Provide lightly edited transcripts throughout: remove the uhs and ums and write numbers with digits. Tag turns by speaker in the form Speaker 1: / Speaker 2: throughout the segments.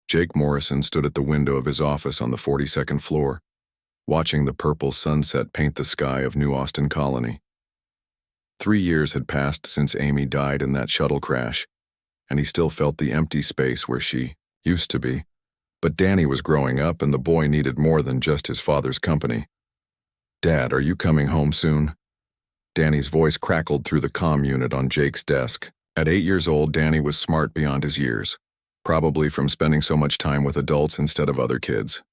Speaker 1: Jake Morrison stood at the window of his office on the 42nd floor, watching the purple sunset paint the sky of New Austin Colony. 3 years had passed since Amy died in that shuttle crash, and he still felt the empty space where she used to be. But Danny was growing up, and the boy needed more than just his father's company. "Dad, are you coming home soon?" Danny's voice crackled through the comm unit on Jake's desk. At 8 years old, Danny was smart beyond his years, probably from spending so much time with adults instead of other kids.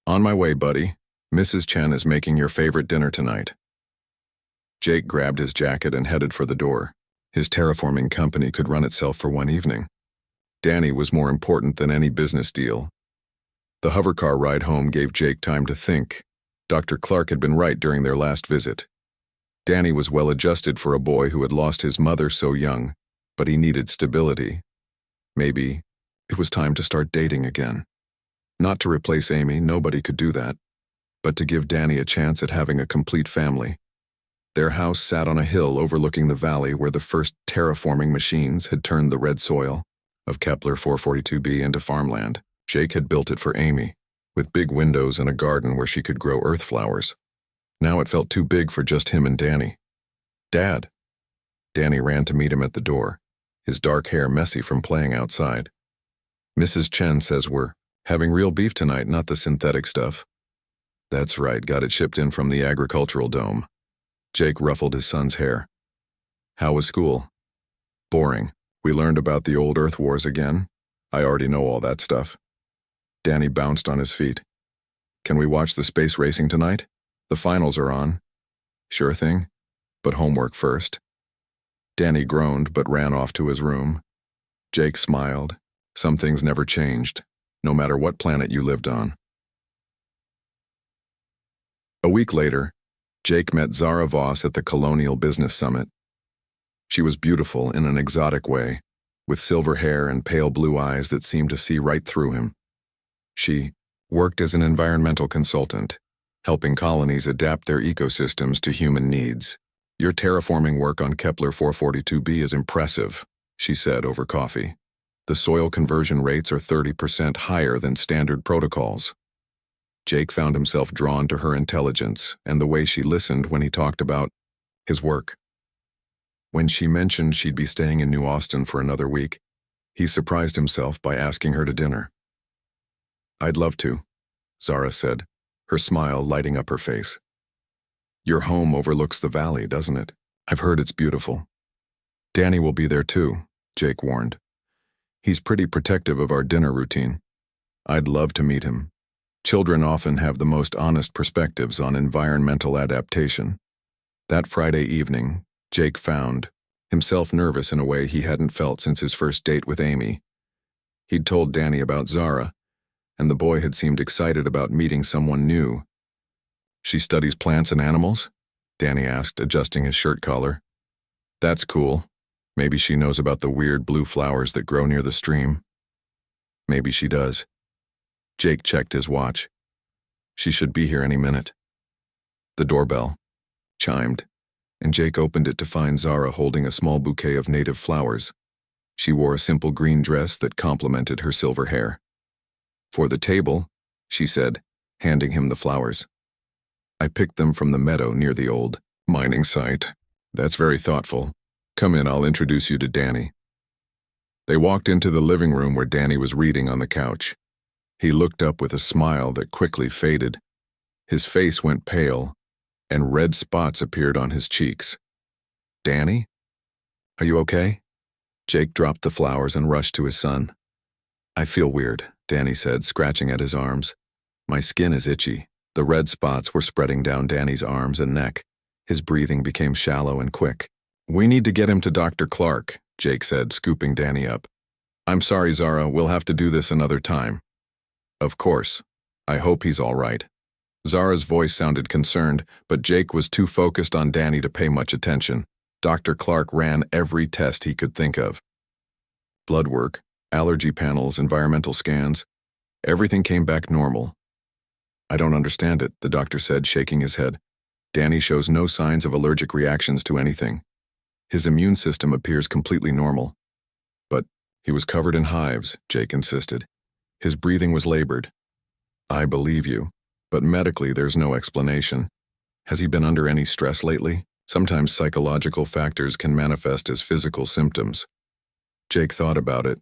Speaker 1: "On my way, buddy. Mrs. Chen is making your favorite dinner tonight." Jake grabbed his jacket and headed for the door. His terraforming company could run itself for one evening. Danny was more important than any business deal. The hovercar ride home gave Jake time to think. Dr. Clark had been right during their last visit. Danny was well adjusted for a boy who had lost his mother so young, but he needed stability. Maybe it was time to start dating again. Not to replace Amy, nobody could do that, but to give Danny a chance at having a complete family. Their house sat on a hill overlooking the valley where the first terraforming machines had turned the red soil of Kepler 442b into farmland. Jake had built it for Amy, with big windows and a garden where she could grow earth flowers. Now it felt too big for just him and Danny. "Dad." Danny ran to meet him at the door, his dark hair messy from playing outside. "Mrs. Chen says we're having real beef tonight, not the synthetic stuff." "That's right, got it shipped in from the agricultural dome." Jake ruffled his son's hair. "How was school?" "Boring. We learned about the old Earth Wars again. I already know all that stuff." Danny bounced on his feet. "Can we watch the space racing tonight? The finals are on." "Sure thing, but homework first." Danny groaned but ran off to his room. Jake smiled. Some things never changed, no matter what planet you lived on. A week later, Jake met Zara Voss at the Colonial Business Summit. She was beautiful in an exotic way, with silver hair and pale blue eyes that seemed to see right through him. She worked as an environmental consultant, helping colonies adapt their ecosystems to human needs. "Your terraforming work on Kepler 442b is impressive," she said over coffee. "The soil conversion rates are 30% higher than standard protocols." Jake found himself drawn to her intelligence and the way she listened when he talked about his work. When she mentioned she'd be staying in New Austin for another week, he surprised himself by asking her to dinner. "I'd love to," Zara said, her smile lighting up her face. "Your home overlooks the valley, doesn't it? I've heard it's beautiful." "Danny will be there too," Jake warned. "He's pretty protective of our dinner routine. I'd love to meet him. Children often have the most honest perspectives on environmental adaptation." That Friday evening, Jake found himself nervous in a way he hadn't felt since his first date with Amy. He'd told Danny about Zara, and the boy had seemed excited about meeting someone new. "She studies plants and animals?" Danny asked, adjusting his shirt collar. "That's cool. Maybe she knows about the weird blue flowers that grow near the stream." "Maybe she does." Jake checked his watch. She should be here any minute. The doorbell chimed, and Jake opened it to find Zara holding a small bouquet of native flowers. She wore a simple green dress that complemented her silver hair. "For the table," she said, handing him the flowers. "I picked them from the meadow near the old mining site." "That's very thoughtful. Come in, I'll introduce you to Danny." They walked into the living room where Danny was reading on the couch. He looked up with a smile that quickly faded. His face went pale, and red spots appeared on his cheeks. "Danny? Are you okay?" Jake dropped the flowers and rushed to his son. "I feel weird," Danny said, scratching at his arms. "My skin is itchy." The red spots were spreading down Danny's arms and neck. His breathing became shallow and quick. "We need to get him to Dr. Clark," Jake said, scooping Danny up. "I'm sorry, Zara, we'll have to do this another time." "Of course. I hope he's all right." Zara's voice sounded concerned, but Jake was too focused on Danny to pay much attention. Dr. Clark ran every test he could think of. Blood work, allergy panels, environmental scans. Everything came back normal. "I don't understand it," the doctor said, shaking his head. "Danny shows no signs of allergic reactions to anything. His immune system appears completely normal." "But he was covered in hives," Jake insisted. His breathing was labored. I believe you, but medically there's no explanation. Has he been under any stress lately? Sometimes psychological factors can manifest as physical symptoms. Jake thought about it.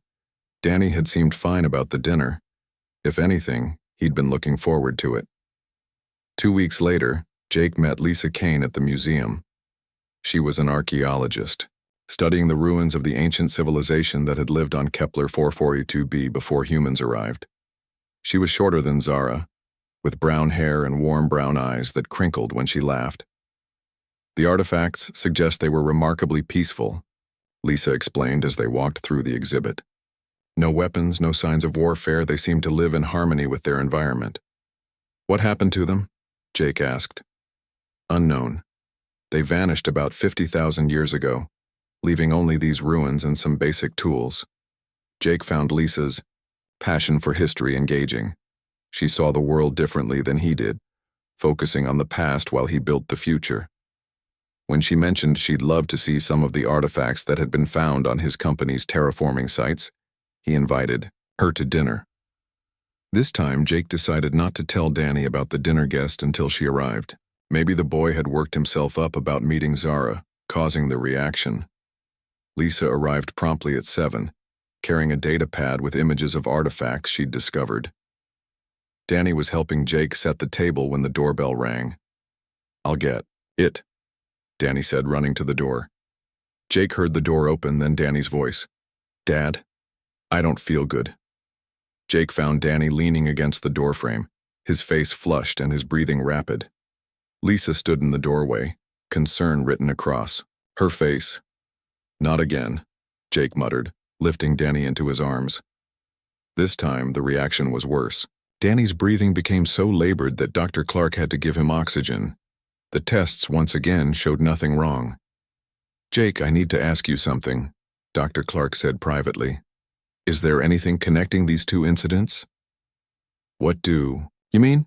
Speaker 1: Danny had seemed fine about the dinner. If anything, he'd been looking forward to it. 2 weeks later, Jake met Lisa Kane at the museum. She was an archaeologist, studying the ruins of the ancient civilization that had lived on Kepler 442b before humans arrived. She was shorter than Zara, with brown hair and warm brown eyes that crinkled when she laughed. The artifacts suggest they were remarkably peaceful, Lisa explained as they walked through the exhibit. No weapons, no signs of warfare, they seemed to live in harmony with their environment. What happened to them? Jake asked. Unknown. They vanished about 50,000 years ago, leaving only these ruins and some basic tools. Jake found Lisa's passion for history engaging. She saw the world differently than he did, focusing on the past while he built the future. When she mentioned she'd love to see some of the artifacts that had been found on his company's terraforming sites, he invited her to dinner. This time, Jake decided not to tell Danny about the dinner guest until she arrived. Maybe the boy had worked himself up about meeting Zara, causing the reaction. Lisa arrived promptly at 7, carrying a data pad with images of artifacts she'd discovered. Danny was helping Jake set the table when the doorbell rang. I'll get it, Danny said, running to the door. Jake heard the door open, then Danny's voice. Dad, I don't feel good. Jake found Danny leaning against the doorframe, his face flushed and his breathing rapid. Lisa stood in the doorway, concern written across her face. Not again, Jake muttered, lifting Danny into his arms. This time, the reaction was worse. Danny's breathing became so labored that Dr. Clark had to give him oxygen. The tests once again showed nothing wrong. Jake, I need to ask you something, Dr. Clark said privately. Is there anything connecting these two incidents? What do you mean?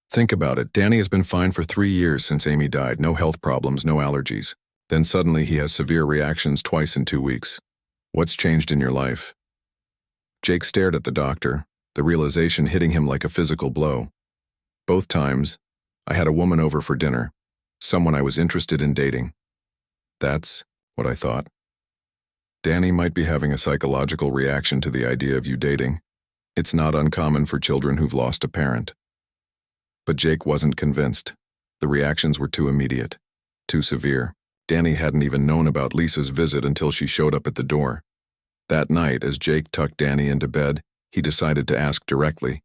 Speaker 1: Think about it. Danny has been fine for 3 years since Amy died. No health problems, no allergies. Then suddenly he has severe reactions twice in 2 weeks. What's changed in your life? Jake stared at the doctor, the realization hitting him like a physical blow. Both times, I had a woman over for dinner, someone I was interested in dating. That's what I thought. Danny might be having a psychological reaction to the idea of you dating. It's not uncommon for children who've lost a parent. But Jake wasn't convinced. The reactions were too immediate, too severe. Danny hadn't even known about Lisa's visit until she showed up at the door. That night, as Jake tucked Danny into bed, he decided to ask directly,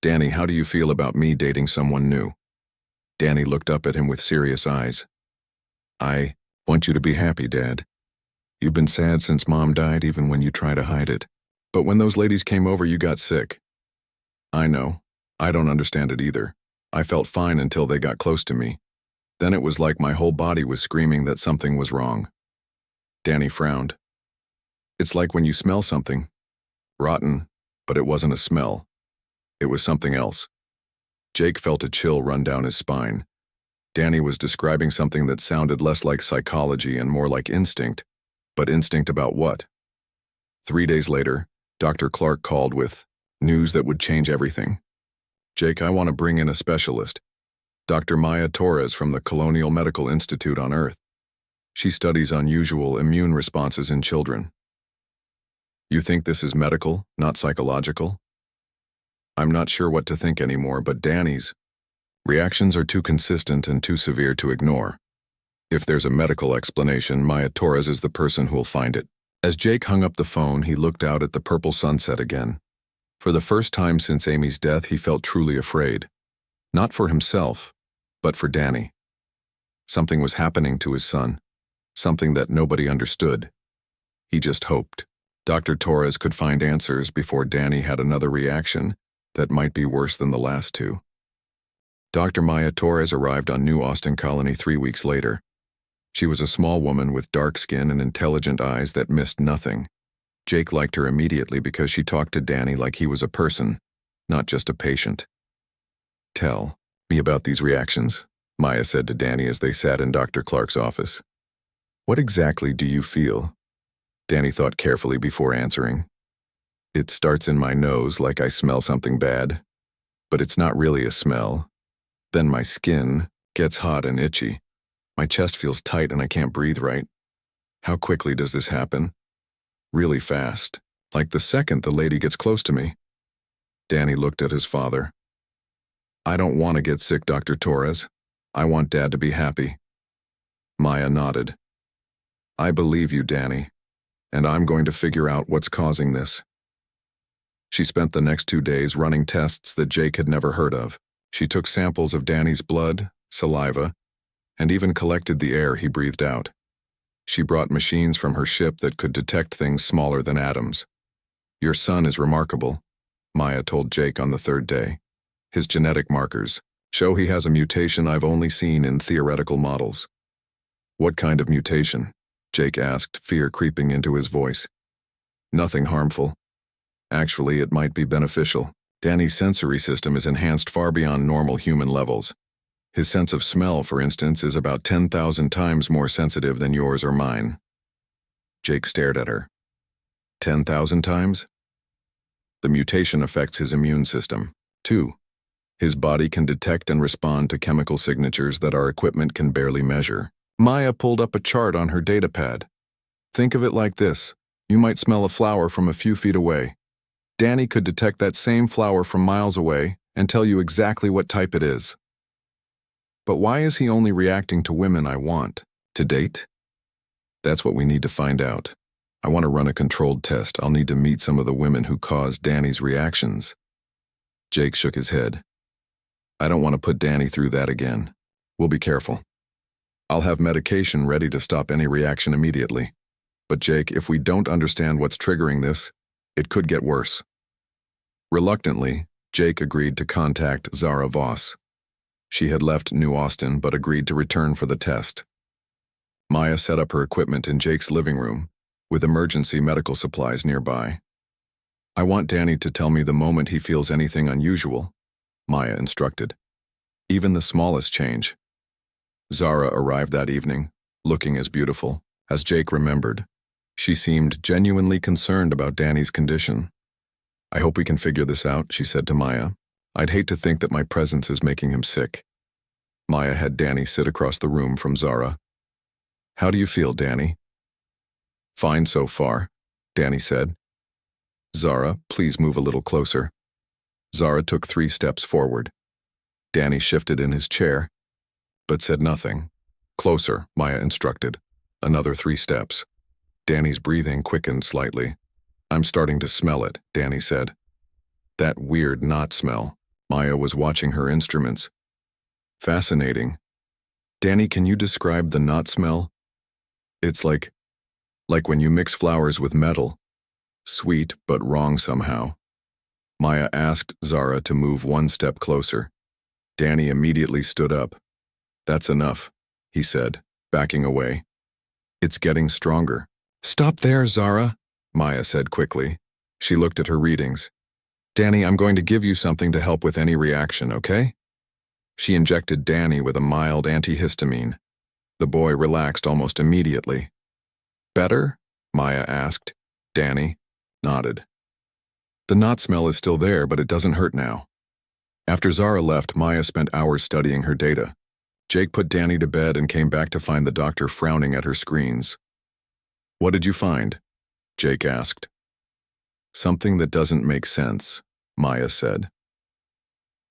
Speaker 1: Danny, how do you feel about me dating someone new? Danny looked up at him with serious eyes. I want you to be happy, Dad. You've been sad since Mom died, even when you try to hide it. But when those ladies came over, you got sick. I know. I don't understand it either. I felt fine until they got close to me. Then it was like my whole body was screaming that something was wrong. Danny frowned. It's like when you smell something. Rotten, but it wasn't a smell. It was something else. Jake felt a chill run down his spine. Danny was describing something that sounded less like psychology and more like instinct. But instinct about what? 3 days later, Dr. Clark called with news that would change everything. Jake, I want to bring in a specialist. Dr. Maya Torres from the Colonial Medical Institute on Earth. She studies unusual immune responses in children. You think this is medical, not psychological? I'm not sure what to think anymore, but Danny's reactions are too consistent and too severe to ignore. If there's a medical explanation, Maya Torres is the person who'll find it. As Jake hung up the phone, he looked out at the purple sunset again. For the first time since Amy's death, he felt truly afraid. Not for himself, but for Danny. Something was happening to his son. Something that nobody understood. He just hoped Dr. Torres could find answers before Danny had another reaction that might be worse than the last two. Dr. Maya Torres arrived on New Austin Colony 3 weeks later. She was a small woman with dark skin and intelligent eyes that missed nothing. Jake liked her immediately because she talked to Danny like he was a person, not just a patient. Tell me about these reactions, Maya said to Danny as they sat in Dr. Clark's office. What exactly do you feel? Danny thought carefully before answering. It starts in my nose like I smell something bad, but it's not really a smell. Then my skin gets hot and itchy. My chest feels tight and I can't breathe right. How quickly does this happen? Really fast, like the second the lady gets close to me. Danny looked at his father. I don't want to get sick, Dr. Torres. I want Dad to be happy. Maya nodded. I believe you, Danny, and I'm going to figure out what's causing this. She spent the next 2 days running tests that Jake had never heard of. She took samples of Danny's blood, saliva, and even collected the air he breathed out. She brought machines from her ship that could detect things smaller than atoms. Your son is remarkable, Maya told Jake on the 3rd day. His genetic markers show he has a mutation I've only seen in theoretical models. What kind of mutation? Jake asked, fear creeping into his voice. Nothing harmful. Actually, it might be beneficial. Danny's sensory system is enhanced far beyond normal human levels. His sense of smell, for instance, is about 10,000 times more sensitive than yours or mine. Jake stared at her. 10,000 times? The mutation affects his immune system, too. His body can detect and respond to chemical signatures that our equipment can barely measure. Maya pulled up a chart on her datapad. Think of it like this. You might smell a flower from a few feet away. Danny could detect that same flower from miles away and tell you exactly what type it is. But why is he only reacting to women I want to date? That's what we need to find out. I want to run a controlled test. I'll need to meet some of the women who caused Danny's reactions. Jake shook his head. I don't want to put Danny through that again. We'll be careful. I'll have medication ready to stop any reaction immediately. But Jake, if we don't understand what's triggering this, it could get worse. Reluctantly, Jake agreed to contact Zara Voss. She had left New Austin but agreed to return for the test. Maya set up her equipment in Jake's living room, with emergency medical supplies nearby. I want Danny to tell me the moment he feels anything unusual, Maya instructed. Even the smallest change. Zara arrived that evening, looking as beautiful as Jake remembered. She seemed genuinely concerned about Danny's condition. I hope we can figure this out, she said to Maya. I'd hate to think that my presence is making him sick. Maya had Danny sit across the room from Zara. How do you feel, Danny? Fine so far, Danny said. Zara, please move a little closer. Zara took 3 steps forward. Danny shifted in his chair, but said nothing. Closer, Maya instructed. Another 3 steps. Danny's breathing quickened slightly. I'm starting to smell it, Danny said. That weird knot smell. Maya was watching her instruments. Fascinating. Danny, can you describe the knot smell? It's like when you mix flowers with metal. Sweet, but wrong somehow. Maya asked Zara to move 1 step closer. Danny immediately stood up. That's enough, he said, backing away. It's getting stronger. Stop there, Zara, Maya said quickly. She looked at her readings. Danny, I'm going to give you something to help with any reaction, okay? She injected Danny with a mild antihistamine. The boy relaxed almost immediately. Better? Maya asked. Danny nodded. The knot smell is still there, but it doesn't hurt now. After Zara left, Maya spent hours studying her data. Jake put Danny to bed and came back to find the doctor frowning at her screens. What did you find? Jake asked. Something that doesn't make sense, Maya said.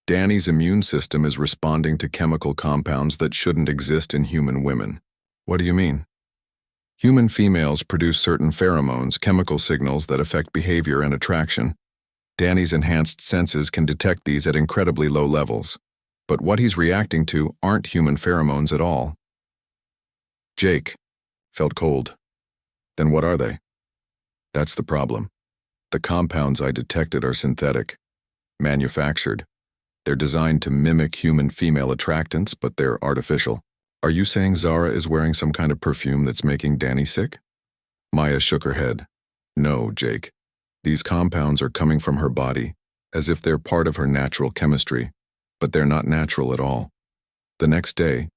Speaker 1: Danny's immune system is responding to chemical compounds that shouldn't exist in human women. What do you mean? Human females produce certain pheromones, chemical signals that affect behavior and attraction. Danny's enhanced senses can detect these at incredibly low levels. But what he's reacting to aren't human pheromones at all. Jake felt cold. Then what are they? That's the problem. The compounds I detected are synthetic, manufactured. They're designed to mimic human female attractants, but they're artificial. Are you saying Zara is wearing some kind of perfume that's making Danny sick? Maya shook her head. No, Jake. These compounds are coming from her body, as if they're part of her natural chemistry, but they're not natural at all. The next day,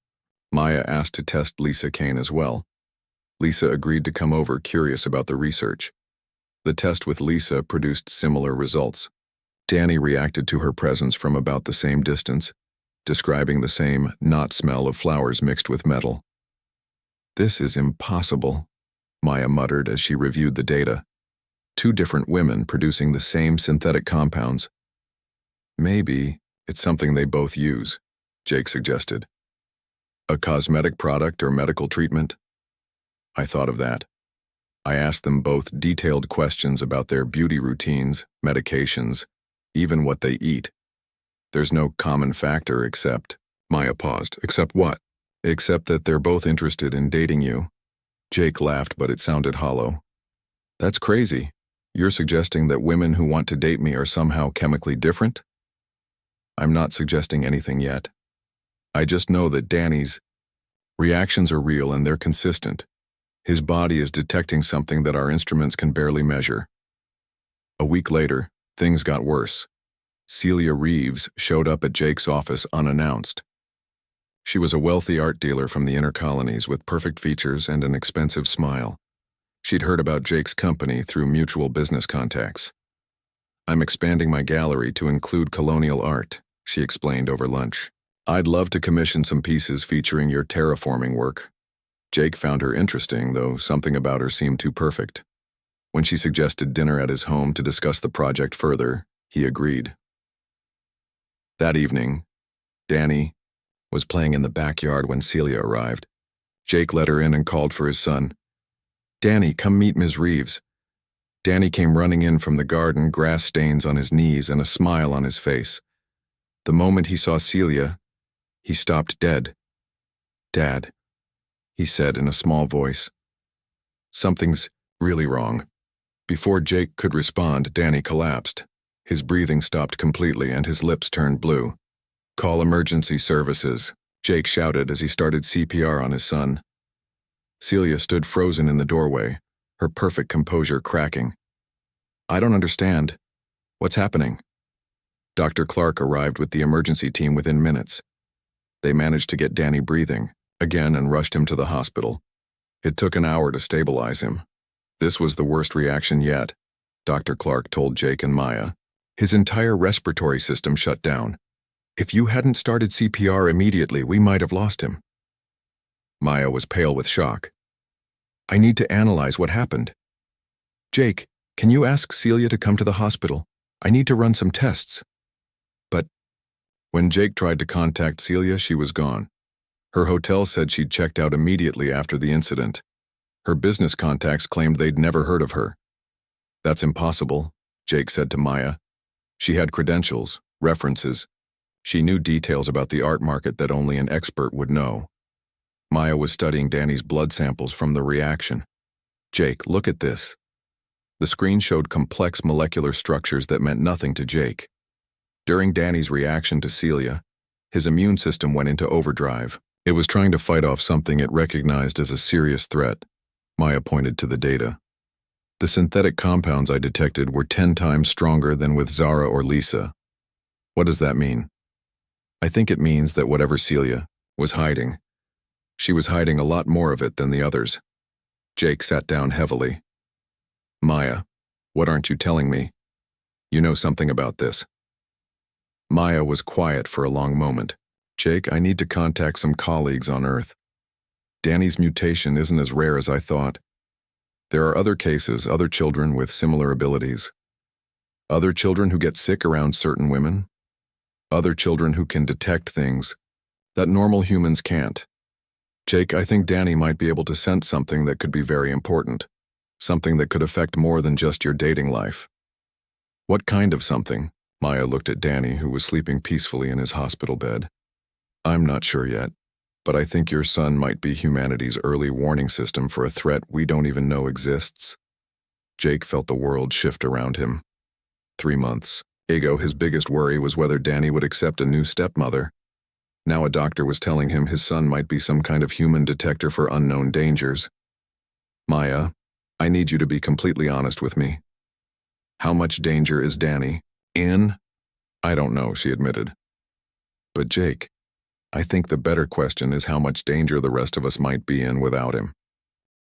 Speaker 1: Maya asked to test Lisa Kane as well. Lisa agreed to come over, curious about the research. The test with Lisa produced similar results. Danny reacted to her presence from about the same distance, describing the same not smell of flowers mixed with metal. "This is impossible," Maya muttered as she reviewed the data. Two different women producing the same synthetic compounds. "Maybe it's something they both use," Jake suggested. "A cosmetic product or medical treatment?" I thought of that. I asked them both detailed questions about their beauty routines, medications, even what they eat. "There's no common factor except—" Maya paused. "Except what?" "Except that they're both interested in dating you." Jake laughed, but it sounded hollow. "That's crazy. You're suggesting that women who want to date me are somehow chemically different?" "I'm not suggesting anything yet. I just know that Danny's reactions are real and they're consistent. His body is detecting something that our instruments can barely measure." A week later, things got worse. Celia Reeves showed up at Jake's office unannounced. She was a wealthy art dealer from the inner colonies with perfect features and an expensive smile. She'd heard about Jake's company through mutual business contacts. "I'm expanding my gallery to include colonial art," she explained over lunch. "I'd love to commission some pieces featuring your terraforming work." Jake found her interesting, though something about her seemed too perfect. When she suggested dinner at his home to discuss the project further, he agreed. That evening, Danny was playing in the backyard when Celia arrived. Jake let her in and called for his son. "Danny, come meet Ms. Reeves." Danny came running in from the garden, grass stains on his knees and a smile on his face. The moment he saw Celia, he stopped dead. "Dad," he said in a small voice. "Something's really wrong." Before Jake could respond, Danny collapsed. His breathing stopped completely and his lips turned blue. "Call emergency services," Jake shouted as he started CPR on his son. Celia stood frozen in the doorway, her perfect composure cracking. "I don't understand. What's happening?" Dr. Clark arrived with the emergency team within minutes. They managed to get Danny breathing again and rushed him to the hospital. It took an hour to stabilize him. "This was the worst reaction yet," Dr. Clark told Jake and Maya. "His entire respiratory system shut down. If you hadn't started CPR immediately, we might have lost him." Maya was pale with shock. "I need to analyze what happened. Jake, can you ask Celia to come to the hospital? I need to run some tests." But when Jake tried to contact Celia, she was gone. Her hotel said she'd checked out immediately after the incident. Her business contacts claimed they'd never heard of her. "That's impossible," Jake said to Maya. She had credentials, references. She knew details about the art market that only an expert would know. Maya was studying Danny's blood samples from the reaction. "Jake, look at this." The screen showed complex molecular structures that meant nothing to Jake. During Danny's reaction to Celia, his immune system went into overdrive. It was trying to fight off something it recognized as a serious threat. Maya pointed to the data. "The synthetic compounds I detected were 10 times stronger than with Zara or Lisa." "What does that mean?" "I think it means that whatever Celia was hiding, she was hiding a lot more of it than the others." Jake sat down heavily. "Maya, what aren't you telling me? You know something about this." Maya was quiet for a long moment. "Jake, I need to contact some colleagues on Earth. Danny's mutation isn't as rare as I thought. There are other cases, other children with similar abilities. Other children who get sick around certain women. Other children who can detect things that normal humans can't. Jake, I think Danny might be able to sense something that could be very important. Something that could affect more than just your dating life." "What kind of something?" Maya looked at Danny, who was sleeping peacefully in his hospital bed. "I'm not sure yet, but I think your son might be humanity's early warning system for a threat we don't even know exists." Jake felt the world shift around him. 3 months ago, his biggest worry was whether Danny would accept a new stepmother. Now a doctor was telling him his son might be some kind of human detector for unknown dangers. "Maya, I need you to be completely honest with me. How much danger is Danny in?" "I don't know," she admitted. "But Jake, I think the better question is how much danger the rest of us might be in without him."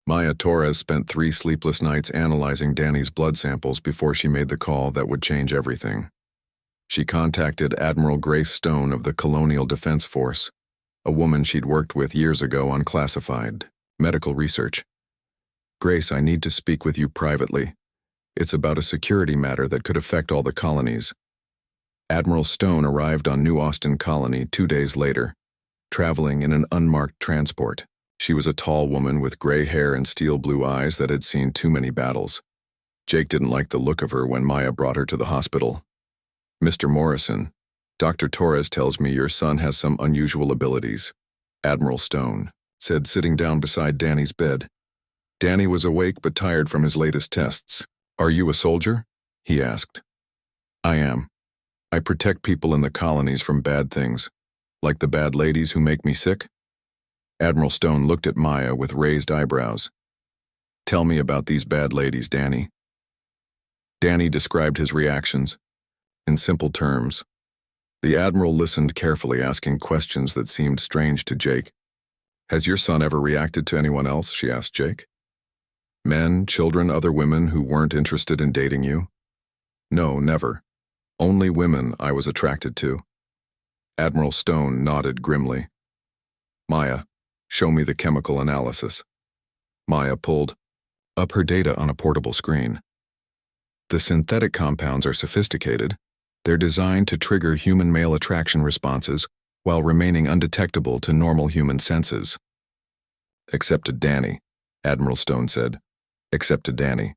Speaker 1: Maya Torres spent 3 sleepless nights analyzing Danny's blood samples before she made the call that would change everything. She contacted Admiral Grace Stone of the Colonial Defense Force, a woman she'd worked with years ago on classified medical research. "Grace, I need to speak with you privately. It's about a security matter that could affect all the colonies." Admiral Stone arrived on New Austin Colony 2 days later, traveling in an unmarked transport. She was a tall woman with gray hair and steel blue eyes that had seen too many battles. Jake didn't like the look of her when Maya brought her to the hospital. "Mr. Morrison, Dr. Torres tells me your son has some unusual abilities," Admiral Stone said, sitting down beside Danny's bed. Danny was awake but tired from his latest tests. "Are you a soldier?" he asked. "I am. I protect people in the colonies from bad things, like the bad ladies who make me sick." Admiral Stone looked at Maya with raised eyebrows. "Tell me about these bad ladies, Danny." Danny described his reactions in simple terms. The Admiral listened carefully, asking questions that seemed strange to Jake. "Has your son ever reacted to anyone else?" she asked Jake. "Men, children, other women who weren't interested in dating you?" "No, never. Only women I was attracted to." Admiral Stone nodded grimly. "Maya, show me the chemical analysis." Maya pulled up her data on a portable screen. "The synthetic compounds are sophisticated. They're designed to trigger human male attraction responses while remaining undetectable to normal human senses." "Except to Danny," Admiral Stone said. "Except to Danny.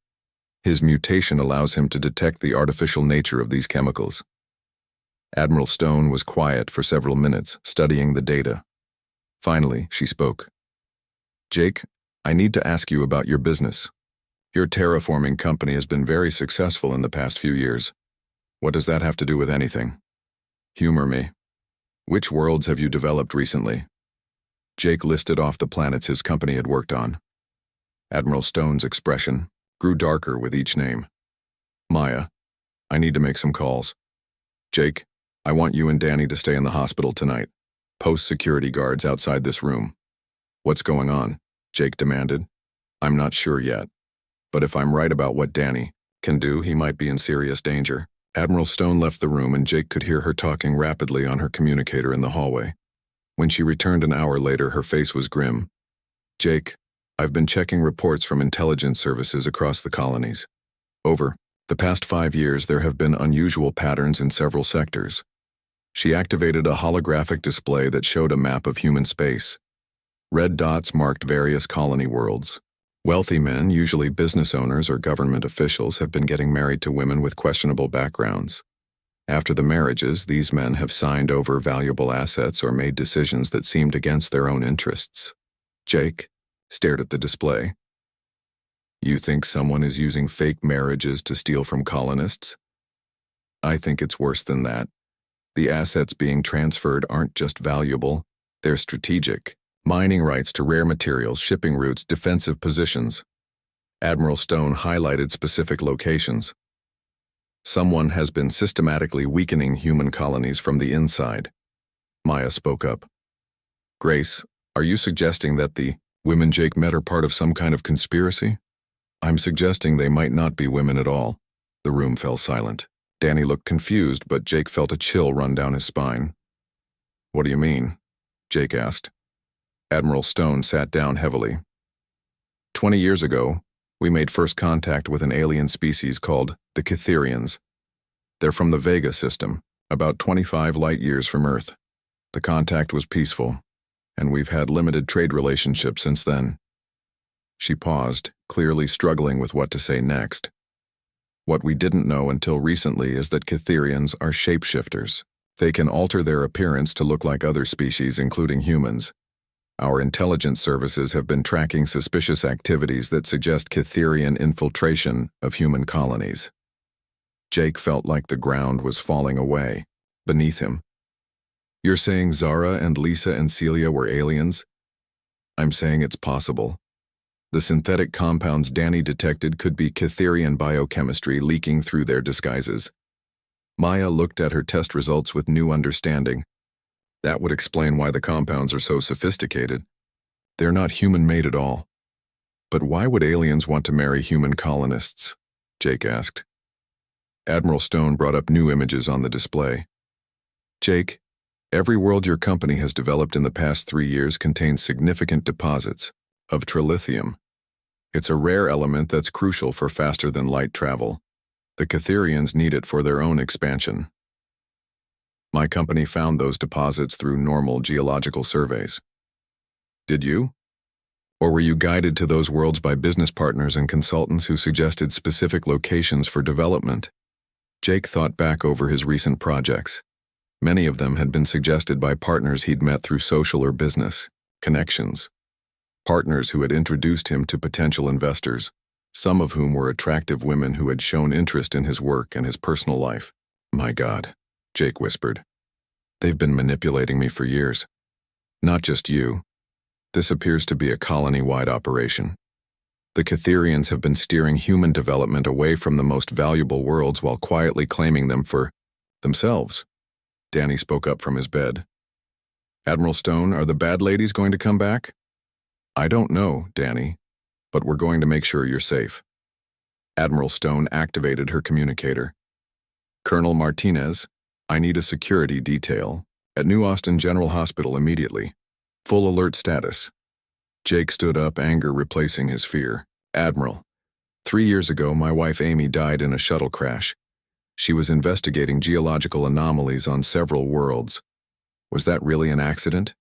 Speaker 1: His mutation allows him to detect the artificial nature of these chemicals." Admiral Stone was quiet for several minutes, studying the data. Finally, she spoke. "Jake, I need to ask you about your business. Your terraforming company has been very successful in the past few years. What does that have to do with anything? Humor me. Which worlds have you developed recently?" Jake listed off the planets his company had worked on. Admiral Stone's expression grew darker with each name. "Maya, I need to make some calls. Jake, I want you and Danny to stay in the hospital tonight. Post security guards outside this room." "What's going on?" Jake demanded. "I'm not sure yet. But if I'm right about what Danny can do, he might be in serious danger." Admiral Stone left the room and Jake could hear her talking rapidly on her communicator in the hallway. When she returned an hour later, her face was grim. "Jake, I've been checking reports from intelligence services across the colonies. Over the past 5 years, there have been unusual patterns in several sectors." She activated a holographic display that showed a map of human space. Red dots marked various colony worlds. Wealthy men, usually business owners or government officials, have been getting married to women with questionable backgrounds. After the marriages, these men have signed over valuable assets or made decisions that seemed against their own interests. Jake stared at the display. "You think someone is using fake marriages to steal from colonists?" "I think it's worse than that. The assets being transferred aren't just valuable, they're strategic. Mining rights to rare materials, shipping routes, defensive positions." Admiral Stone highlighted specific locations. "Someone has been systematically weakening human colonies from the inside." Maya spoke up. "Grace, are you suggesting that the women Jake met are part of some kind of conspiracy?" "I'm suggesting they might not be women at all." The room fell silent. Danny looked confused, but Jake felt a chill run down his spine. "What do you mean?" Jake asked. Admiral Stone sat down heavily. 20 years ago, we made first contact with an alien species called the Cytherians. They're from the Vega system, about 25 light years from Earth. The contact was peaceful, and we've had limited trade relationships since then." She paused, clearly struggling with what to say next. "What we didn't know until recently is that Cytherians are shapeshifters. They can alter their appearance to look like other species, including humans. Our intelligence services have been tracking suspicious activities that suggest Cytherian infiltration of human colonies." Jake felt like the ground was falling away beneath him. "You're saying Zara and Lisa and Celia were aliens?" "I'm saying it's possible. The synthetic compounds Danny detected could be Cytherian biochemistry leaking through their disguises." Maya looked at her test results with new understanding. That would explain why the compounds are so sophisticated. They're not human-made at all. But why would aliens want to marry human colonists? Jake asked. Admiral Stone brought up new images on the display. Jake, every world your company has developed in the past 3 years contains significant deposits of trilithium. It's a rare element that's crucial for faster-than-light travel. The Catherians need it for their own expansion. My company found those deposits through normal geological surveys. Did you? Or were you guided to those worlds by business partners and consultants who suggested specific locations for development? Jake thought back over his recent projects. Many of them had been suggested by partners he'd met through social or business connections. Partners who had introduced him to potential investors, some of whom were attractive women who had shown interest in his work and his personal life. My God, Jake whispered. They've been manipulating me for years. Not just you. This appears to be a colony-wide operation. The Catherians have been steering human development away from the most valuable worlds while quietly claiming them for themselves. Danny spoke up from his bed. Admiral Stone, are the bad ladies going to come back? I don't know, Danny, but we're going to make sure you're safe. Admiral Stone activated her communicator. Colonel Martinez, I need a security detail at New Austin General Hospital immediately. Full alert status. Jake stood up, anger replacing his fear. Admiral, 3 years ago my wife Amy died in a shuttle crash. She was investigating geological anomalies on several worlds. Was that really an accident?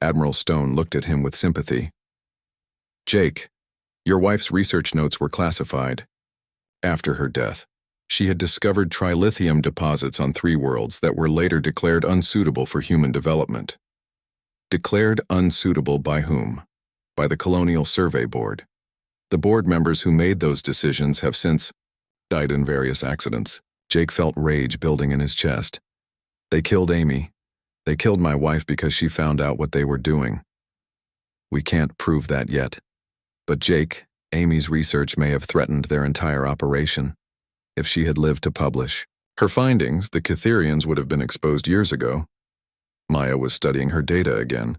Speaker 1: Admiral Stone looked at him with sympathy. Jake, your wife's research notes were classified. After her death, she had discovered trilithium deposits on 3 worlds that were later declared unsuitable for human development. Declared unsuitable by whom? By the Colonial Survey Board. The board members who made those decisions have since died in various accidents. Jake felt rage building in his chest. They killed Amy. They killed my wife because she found out what they were doing. We can't prove that yet. But Jake, Amy's research may have threatened their entire operation. If she had lived to publish her findings, the Catherians would have been exposed years ago. Maya was studying her data again.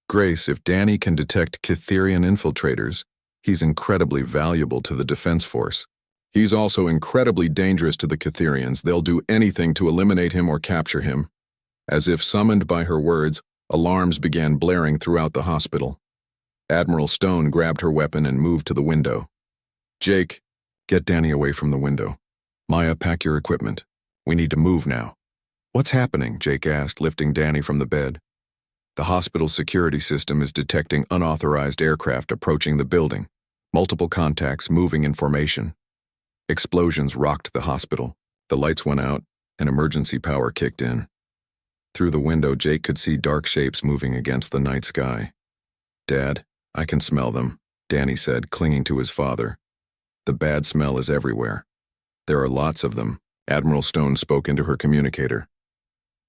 Speaker 1: Grace, if Danny can detect Catherian infiltrators, he's incredibly valuable to the defense force. He's also incredibly dangerous to the Catherians. They'll do anything to eliminate him or capture him. As if summoned by her words, alarms began blaring throughout the hospital. Admiral Stone grabbed her weapon and moved to the window. Jake, get Danny away from the window. Maya, pack your equipment. We need to move now. What's happening? Jake asked, lifting Danny from the bed. The hospital's security system is detecting unauthorized aircraft approaching the building. Multiple contacts moving in formation. Explosions rocked the hospital. The lights went out, and emergency power kicked in. Through the window, Jake could see dark shapes moving against the night sky. Dad, I can smell them, Danny said, clinging to his father. The bad smell is everywhere. There are lots of them. Admiral Stone spoke into her communicator.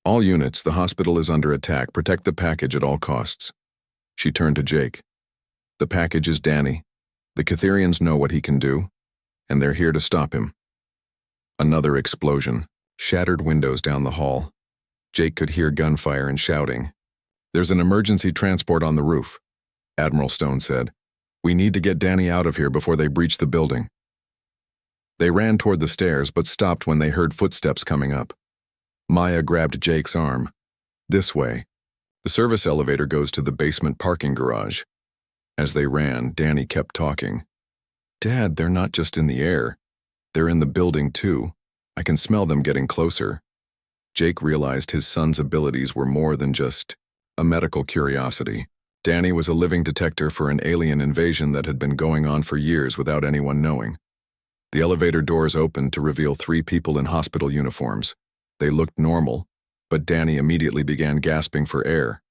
Speaker 1: All units, the hospital is under attack. Protect the package at all costs. She turned to Jake. The package is Danny. The Catherians know what he can do, and they're here to stop him. Another explosion. Shattered windows down the hall. Jake could hear gunfire and shouting. There's an emergency transport on the roof, Admiral Stone said. We need to get Danny out of here before they breach the building. They ran toward the stairs but stopped when they heard footsteps coming up. Maya grabbed Jake's arm. This way. The service elevator goes to the basement parking garage. As they ran, Danny kept talking. Dad, they're not just in the air. They're in the building too. I can smell them getting closer. Jake realized his son's abilities were more than just a medical curiosity. Danny was a living detector for an alien invasion that had been going on for years without anyone knowing. The elevator doors opened to reveal 3 people in hospital uniforms. They looked normal, but Danny immediately began gasping for air.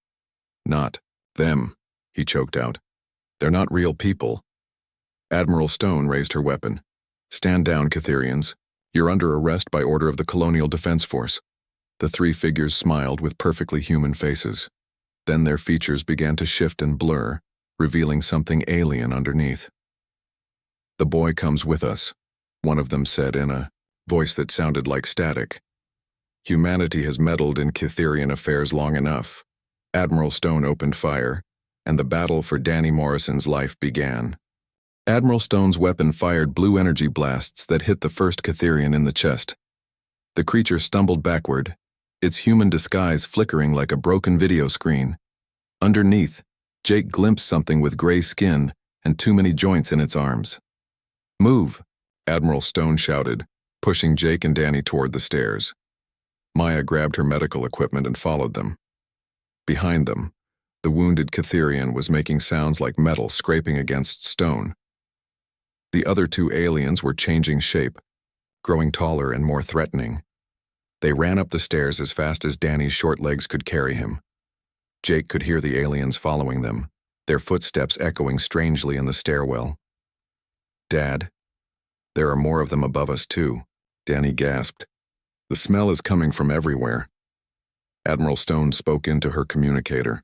Speaker 1: Not them, he choked out. They're not real people. Admiral Stone raised her weapon. Stand down, Catherians. You're under arrest by order of the Colonial Defense Force. The 3 figures smiled with perfectly human faces. Then their features began to shift and blur, revealing something alien underneath. The boy comes with us, one of them said in a voice that sounded like static. Humanity has meddled in Catherian affairs long enough. Admiral Stone opened fire. and the battle for Danny Morrison's life began. Admiral Stone's weapon fired blue energy blasts that hit the first Catherian in the chest. The creature stumbled backward, its human disguise flickering like a broken video screen. Underneath, Jake glimpsed something with gray skin and too many joints in its arms. "Move," Admiral Stone shouted, pushing Jake and Danny toward the stairs. Maya grabbed her medical equipment and followed them. Behind them, the wounded Catherian was making sounds like metal scraping against stone. The other two aliens were changing shape, growing taller and more threatening. They ran up the stairs as fast as Danny's short legs could carry him. Jake could hear the aliens following them, their footsteps echoing strangely in the stairwell. "Dad, there are more of them above us too," Danny gasped. "The smell is coming from everywhere." Admiral Stone spoke into her communicator.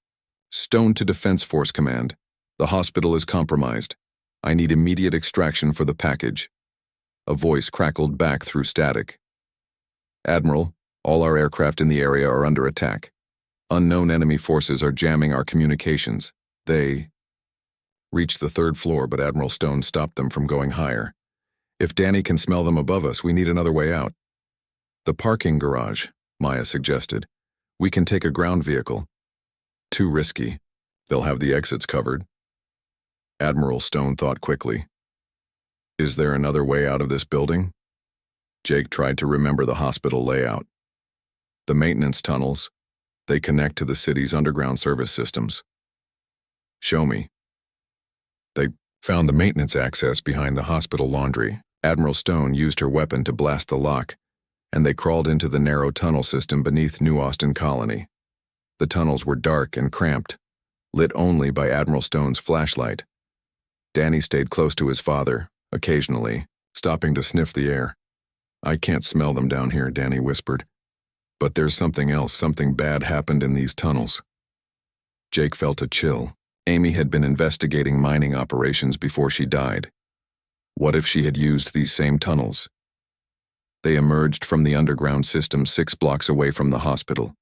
Speaker 1: "Stone to Defense Force Command. The hospital is compromised. I need immediate extraction for the package." A voice crackled back through static. "Admiral, all our aircraft in the area are under attack. Unknown enemy forces are jamming our communications. They reached the third floor, but Admiral Stone stopped them from going higher. "If Danny can smell them above us, we need another way out." "The parking garage," Maya suggested. "We can take a ground vehicle." "Too risky. They'll have the exits covered." Admiral Stone thought quickly. "Is there another way out of this building?" Jake tried to remember the hospital layout. "The maintenance tunnels. They connect to the city's underground service systems." "Show me." They found the maintenance access behind the hospital laundry. Admiral Stone used her weapon to blast the lock, and they crawled into the narrow tunnel system beneath New Austin Colony. The tunnels were dark and cramped, lit only by Admiral Stone's flashlight. Danny stayed close to his father, occasionally, stopping to sniff the air. "I can't smell them down here," Danny whispered. "But there's something else. Something bad happened in these tunnels." Jake felt a chill. Amy had been investigating mining operations before she died. What if she had used these same tunnels? They emerged from the underground system 6 blocks away from the hospital.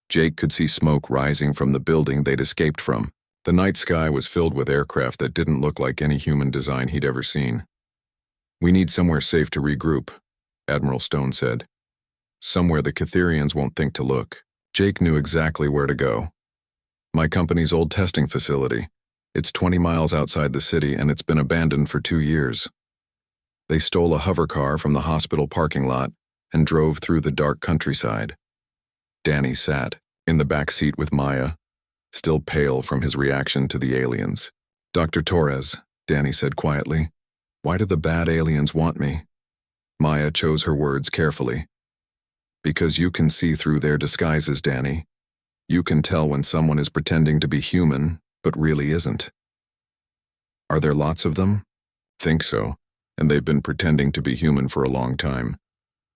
Speaker 1: Jake could see smoke rising from the building they'd escaped from. The night sky was filled with aircraft that didn't look like any human design he'd ever seen. "We need somewhere safe to regroup," Admiral Stone said. "Somewhere the Catherians won't think to look." Jake knew exactly where to go. "My company's old testing facility. It's 20 miles outside the city, and it's been abandoned for 2 years. They stole a hover car from the hospital parking lot and drove through the dark countryside." Danny sat in the back seat with Maya, still pale from his reaction to the aliens. "Dr. Torres," Danny said quietly, "why do the bad aliens want me?" Maya chose her words carefully. "Because you can see through their disguises, Danny. You can tell when someone is pretending to be human, but really isn't." "Are there lots of them?" "Think so, and they've been pretending to be human for a long time."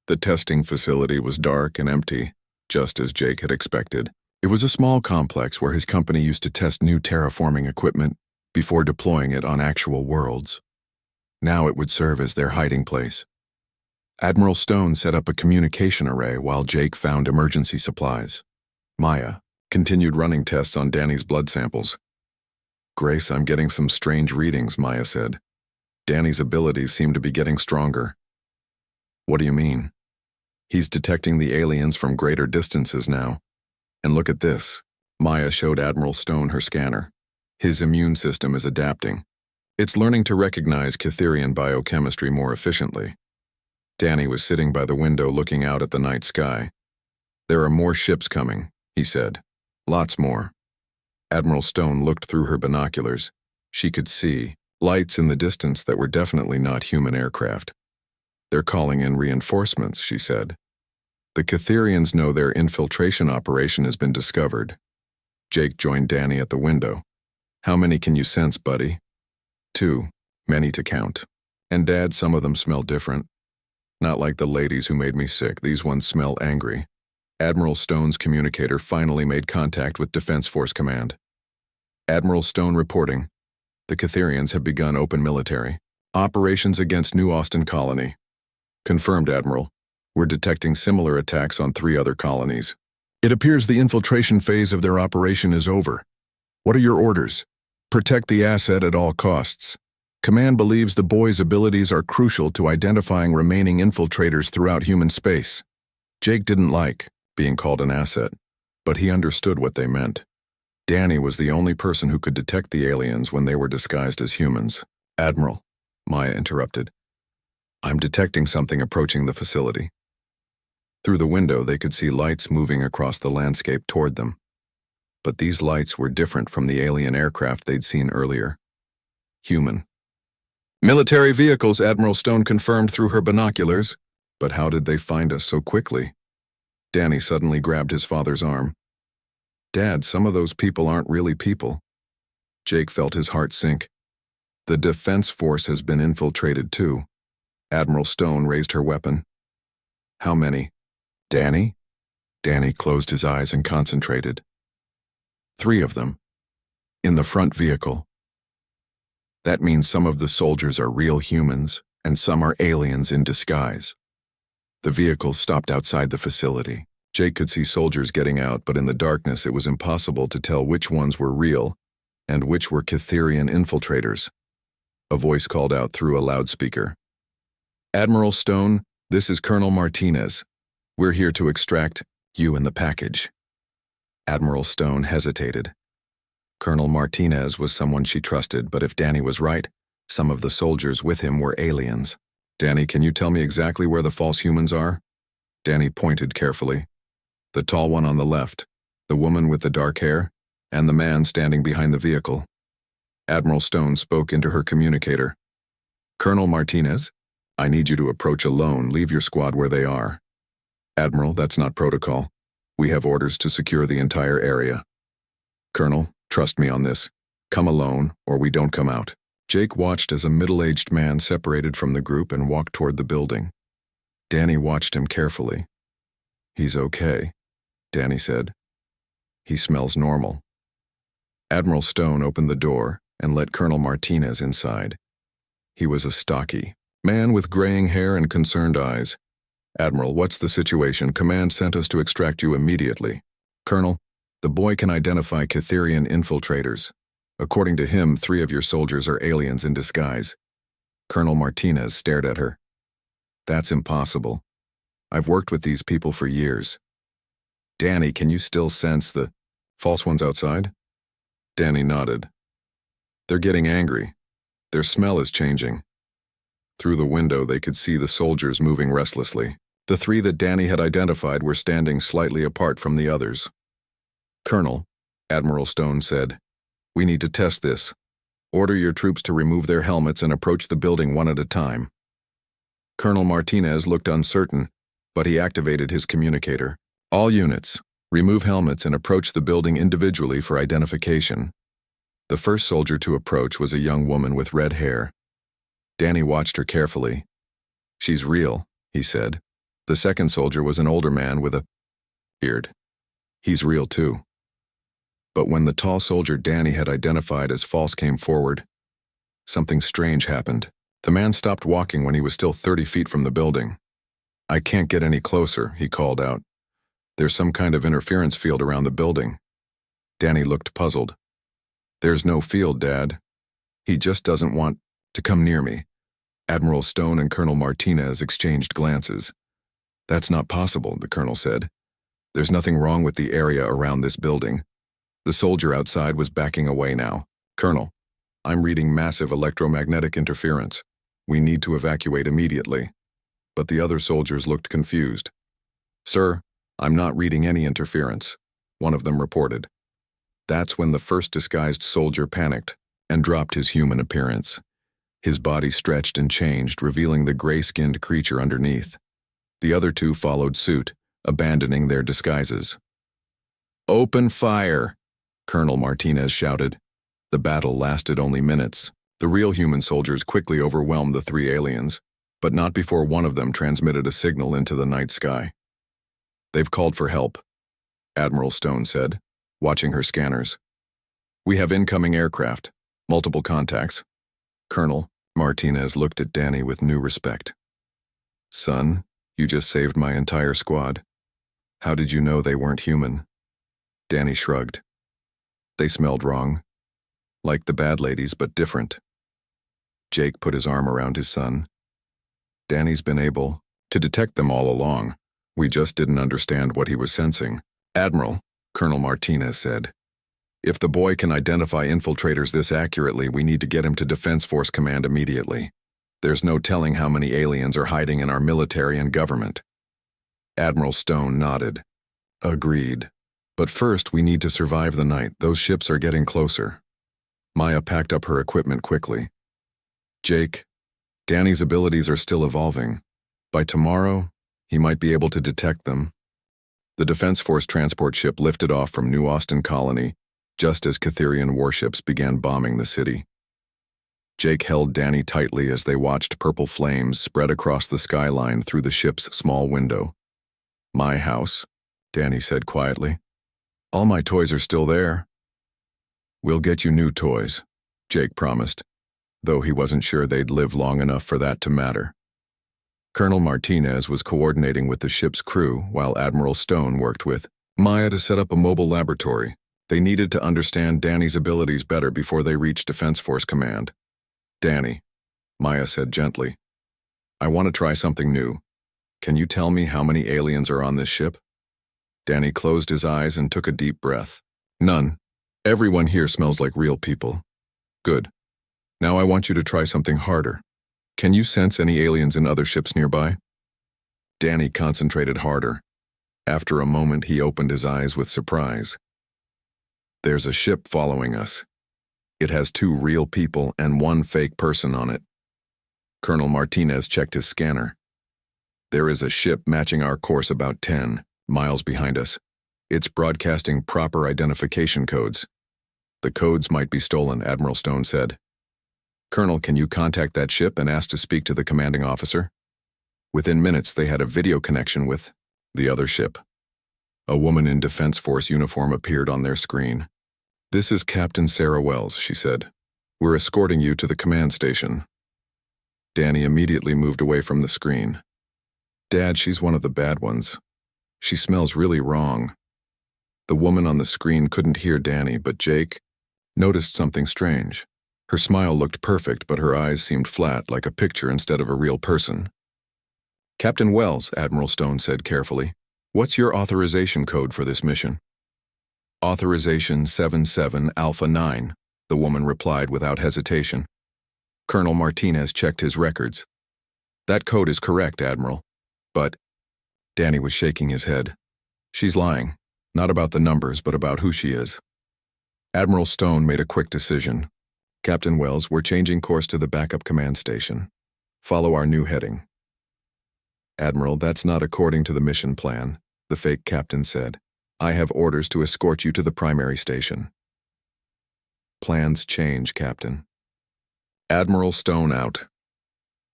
Speaker 1: The testing facility was dark and empty, just as Jake had expected. It was a small complex where his company used to test new terraforming equipment before deploying it on actual worlds. Now it would serve as their hiding place. Admiral Stone set up a communication array while Jake found emergency supplies. Maya continued running tests on Danny's blood samples. "Grace, I'm getting some strange readings," Maya said. "Danny's abilities seem to be getting stronger." "What do you mean?" "He's detecting the aliens from greater distances now. And look at this." Maya showed Admiral Stone her scanner. "His immune system is adapting. It's learning to recognize Catherian biochemistry more efficiently." Danny was sitting by the window looking out at the night sky. "There are more ships coming," he said. "Lots more." Admiral Stone looked through her binoculars. She could see lights in the distance that were definitely not human aircraft. "They're calling in reinforcements," she said. "The Catherians know their infiltration operation has been discovered." Jake joined Danny at the window. "How many can you sense, buddy?" "2. Many to count. And Dad, some of them smell different. Not like the ladies who made me sick. These ones smell angry." Admiral Stone's communicator finally made contact with Defense Force Command. "Admiral Stone reporting. The Catherians have begun open military operations against New Austin Colony." "Confirmed, Admiral. We're detecting similar attacks on 3 other colonies. It appears the infiltration phase of their operation is over." What are your orders? Protect the asset at all costs. Command believes the boy's abilities are crucial to identifying remaining infiltrators throughout human space. Jake didn't like being called an asset, but he understood what they meant. Danny was the only person who could detect the aliens when they were disguised as humans. Admiral, Maya interrupted. I'm detecting something approaching the facility. Through the window, they could see lights moving across the landscape toward them. But these lights were different from the alien aircraft they'd seen earlier. Human. Military vehicles, Admiral Stone confirmed through her binoculars. But how did they find us so quickly? Danny suddenly grabbed his father's arm. Dad, some of those people aren't really people. Jake felt his heart sink. The defense force has been infiltrated too. Admiral Stone raised her weapon. How many? Danny? Danny closed his eyes and concentrated. 3 of them. In the front vehicle. That means some of the soldiers are real humans, and some are aliens in disguise. The vehicles stopped outside the facility. Jake could see soldiers getting out, but in the darkness it was impossible to tell which ones were real and which were Catherian infiltrators. A voice called out through a loudspeaker. Admiral Stone, this is Colonel Martinez. We're here to extract you and the package. Admiral Stone hesitated. Colonel Martinez was someone she trusted, but if Danny was right, some of the soldiers with him were aliens. Danny, can you tell me exactly where the false humans are? Danny pointed carefully. The tall one on the left, the woman with the dark hair, and the man standing behind the vehicle. Admiral Stone spoke into her communicator. Colonel Martinez, I need you to approach alone. Leave your squad where they are. Admiral, that's not protocol. We have orders to secure the entire area. Colonel, trust me on this. Come alone, or we don't come out. Jake watched as a middle-aged man separated from the group and walked toward the building. Danny watched him carefully. He's okay, Danny said. He smells normal. Admiral Stone opened the door and let Colonel Martinez inside. He was a stocky man with graying hair and concerned eyes. Admiral, what's the situation? Command sent us to extract you immediately. Colonel, the boy can identify Catherian infiltrators. According to him, 3 of your soldiers are aliens in disguise. Colonel Martinez stared at her. That's impossible. I've worked with these people for years. Danny, can you still sense the false ones outside? Danny nodded. They're getting angry. Their smell is changing. Through the window, they could see the soldiers moving restlessly. The 3 that Danny had identified were standing slightly apart from the others. Colonel, Admiral Stone said, we need to test this. Order your troops to remove their helmets and approach the building one at a time. Colonel Martinez looked uncertain, but he activated his communicator. All units, remove helmets and approach the building individually for identification. The first soldier to approach was a young woman with red hair. Danny watched her carefully. She's real, he said. The second soldier was an older man with a beard. He's real too. But when the tall soldier Danny had identified as false came forward, something strange happened. The man stopped walking when he was still 30 feet from the building. I can't get any closer, he called out. There's some kind of interference field around the building. Danny looked puzzled. There's no field, Dad. He just doesn't want to come near me. Admiral Stone and Colonel Martinez exchanged glances. That's not possible, the colonel said. There's nothing wrong with the area around this building. The soldier outside was backing away now. Colonel, I'm reading massive electromagnetic interference. We need to evacuate immediately. But the other soldiers looked confused. Sir, I'm not reading any interference, one of them reported. That's when the first disguised soldier panicked and dropped his human appearance. His body stretched and changed, revealing the gray-skinned creature underneath. The other 2 followed suit, abandoning their disguises. Open fire, Colonel Martinez shouted. The battle lasted only minutes. The real human soldiers quickly overwhelmed the 3 aliens, but not before one of them transmitted a signal into the night sky. They've called for help, Admiral Stone said, watching her scanners. We have incoming aircraft, multiple contacts. Colonel, Martinez looked at Danny with new respect. Son, you just saved my entire squad. How did you know they weren't human? Danny shrugged. They smelled wrong. Like the bad ladies, but different. Jake put his arm around his son. Danny's been able to detect them all along. We just didn't understand what he was sensing. Admiral, Colonel Martinez said, if the boy can identify infiltrators this accurately, we need to get him to Defense Force Command immediately. There's no telling how many aliens are hiding in our military and government. Admiral Stone nodded. Agreed. But first, we need to survive the night. Those ships are getting closer. Maya packed up her equipment quickly. Jake, Danny's abilities are still evolving. By tomorrow, he might be able to detect them. The Defense Force transport ship lifted off from New Austin Colony just as Catherian warships began bombing the city. Jake held Danny tightly as they watched purple flames spread across the skyline through the ship's small window. My house, Danny said quietly. All my toys are still there. We'll get you new toys, Jake promised, though he wasn't sure they'd live long enough for that to matter. Colonel Martinez was coordinating with the ship's crew while Admiral Stone worked with Maya to set up a mobile laboratory. They needed to understand Danny's abilities better before they reached Defense Force Command. Danny, Maya said gently, I want to try something new. Can you tell me how many aliens are on this ship? Danny closed his eyes and took a deep breath. None. Everyone here smells like real people. Good. Now I want you to try something harder. Can you sense any aliens in other ships nearby? Danny concentrated harder. After a moment, he opened his eyes with surprise. There's a ship following us. It has 2 real people and 1 fake person on it. Colonel Martinez checked his scanner. There is a ship matching our course about 10 miles behind us. It's broadcasting proper identification codes. The codes might be stolen, Admiral Stone said. Colonel, can you contact that ship and ask to speak to the commanding officer? Within minutes, they had a video connection with the other ship. A woman in Defense Force uniform appeared on their screen. This is Captain Sarah Wells, she said. We're escorting you to the command station. Danny immediately moved away from the screen. Dad, she's one of the bad ones. She smells really wrong. The woman on the screen couldn't hear Danny, but Jake noticed something strange. Her smile looked perfect, but her eyes seemed flat, like a picture instead of a real person. Captain Wells, Admiral Stone said carefully, what's your authorization code for this mission? Authorization 77 Alpha 9, the woman replied without hesitation. Colonel Martinez checked his records. That code is correct, Admiral. But Danny was shaking his head. She's lying, not about the numbers, but about who she is. Admiral Stone made a quick decision. Captain Wells, we're changing course to the backup command station. Follow our new heading. Admiral, that's not according to the mission plan, the fake captain said. I have orders to escort you to the primary station. Plans change, Captain. Admiral Stone out.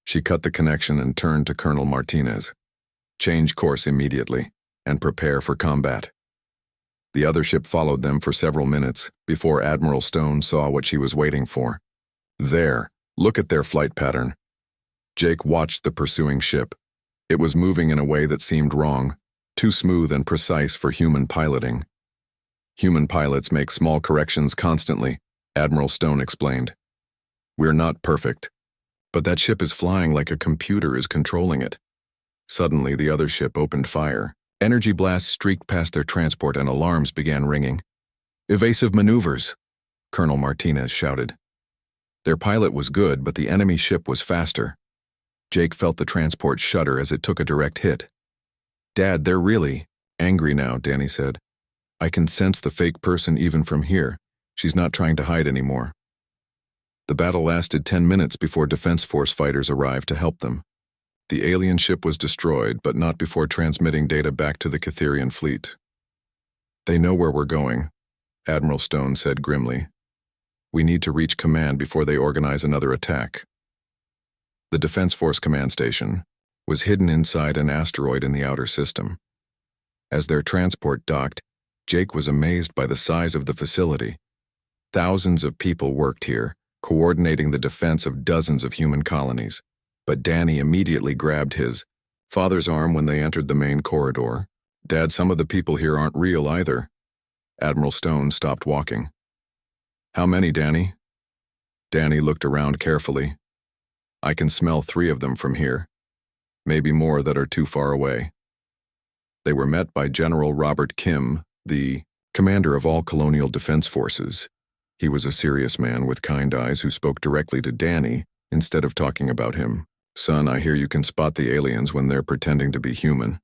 Speaker 1: She cut the connection and turned to Colonel Martinez. Change course immediately and prepare for combat. The other ship followed them for several minutes before Admiral Stone saw what she was waiting for. There, look at their flight pattern. Jake watched the pursuing ship. It was moving in a way that seemed wrong, too smooth and precise for human piloting. Human pilots make small corrections constantly, Admiral Stone explained. We're not perfect, but that ship is flying like a computer is controlling it. Suddenly, the other ship opened fire. Energy blasts streaked past their transport and alarms began ringing. Evasive maneuvers, Colonel Martinez shouted. Their pilot was good, but the enemy ship was faster. Jake felt the transport shudder as it took a direct hit. Dad, they're really angry now, Danny said. I can sense the fake person even from here. She's not trying to hide anymore. The battle lasted 10 minutes before Defense Force fighters arrived to help them. The alien ship was destroyed, but not before transmitting data back to the Catherian fleet. They know where we're going, Admiral Stone said grimly. We need to reach command before they organize another attack. The Defense Force command station was hidden inside an asteroid in the outer system. As their transport docked, Jake was amazed by the size of the facility. Thousands of people worked here, coordinating the defense of dozens of human colonies. But Danny immediately grabbed his father's arm when they entered the main corridor. Dad, some of the people here aren't real either. Admiral Stone stopped walking. How many, Danny? Danny looked around carefully. I can smell 3 of them from here. Maybe more that are too far away. They were met by General Robert Kim, the commander of all colonial defense forces. He was a serious man with kind eyes who spoke directly to Danny instead of talking about him. Son, I hear you can spot the aliens when they're pretending to be human.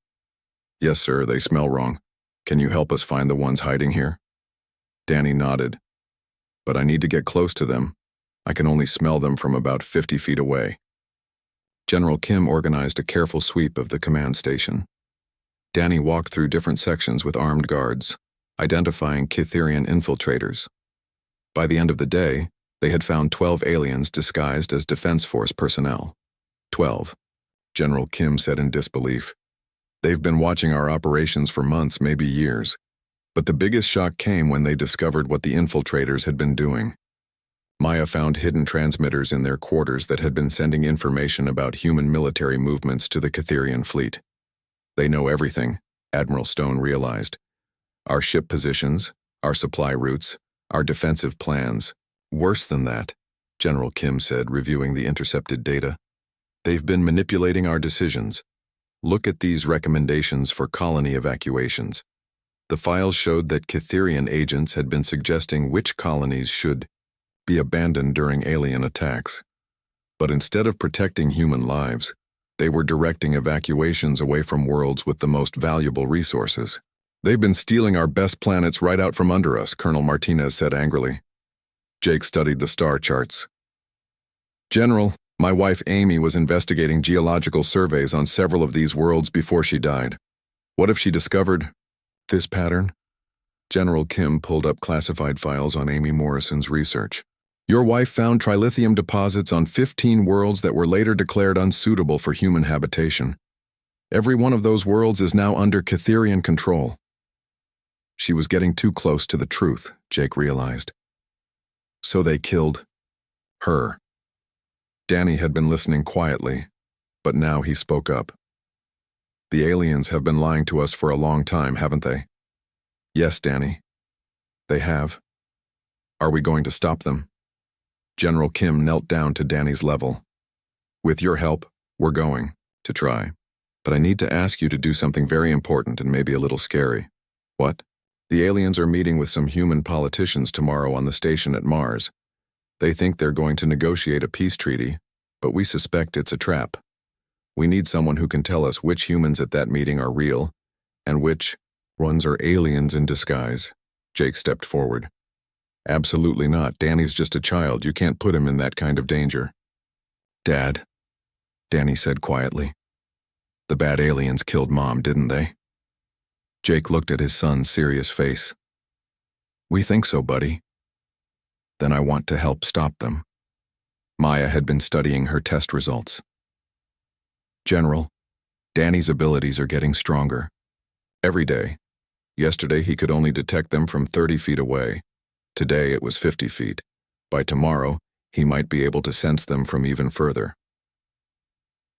Speaker 1: Yes, sir, they smell wrong. Can you help us find the ones hiding here? Danny nodded. But I need to get close to them. I can only smell them from about 50 feet away. General Kim organized a careful sweep of the command station. Danny walked through different sections with armed guards, identifying Kitherian infiltrators. By the end of the day, they had found 12 aliens disguised as Defense Force personnel. 12. General Kim said in disbelief. They've been watching our operations for months, maybe years. But the biggest shock came when they discovered what the infiltrators had been doing. Maya found hidden transmitters in their quarters that had been sending information about human military movements to the Kitherian fleet. They know everything, Admiral Stone realized. Our ship positions, our supply routes, our defensive plans. Worse than that, General Kim said, reviewing the intercepted data. They've been manipulating our decisions. Look at these recommendations for colony evacuations. The files showed that Kitherian agents had been suggesting which colonies should be abandoned during alien attacks. But instead of protecting human lives, they were directing evacuations away from worlds with the most valuable resources. They've been stealing our best planets right out from under us, Colonel Martinez said angrily. Jake studied the star charts. General, my wife Amy was investigating geological surveys on several of these worlds before she died. What if she discovered this pattern? General Kim pulled up classified files on Amy Morrison's research. Your wife found trilithium deposits on 15 worlds that were later declared unsuitable for human habitation. Every one of those worlds is now under Kitherian control. She was getting too close to the truth, Jake realized. So they killed her. Danny had been listening quietly, but now he spoke up. The aliens have been lying to us for a long time, haven't they? Yes, Danny. They have. Are we going to stop them? General Kim knelt down to Danny's level. With your help, we're going to try. But I need to ask you to do something very important and maybe a little scary. What? The aliens are meeting with some human politicians tomorrow on the station at Mars. They think they're going to negotiate a peace treaty, but we suspect it's a trap. We need someone who can tell us which humans at that meeting are real and which ones are aliens in disguise. Jake stepped forward. Absolutely not. Danny's just a child. You can't put him in that kind of danger. Dad, Danny said quietly. The bad aliens killed Mom, didn't they? Jake looked at his son's serious face. We think so, buddy. Then I want to help stop them. Maya had been studying her test results. General, Danny's abilities are getting stronger. Every day. Yesterday he could only detect them from 30 feet away. Today it was 50 feet. By tomorrow, he might be able to sense them from even further.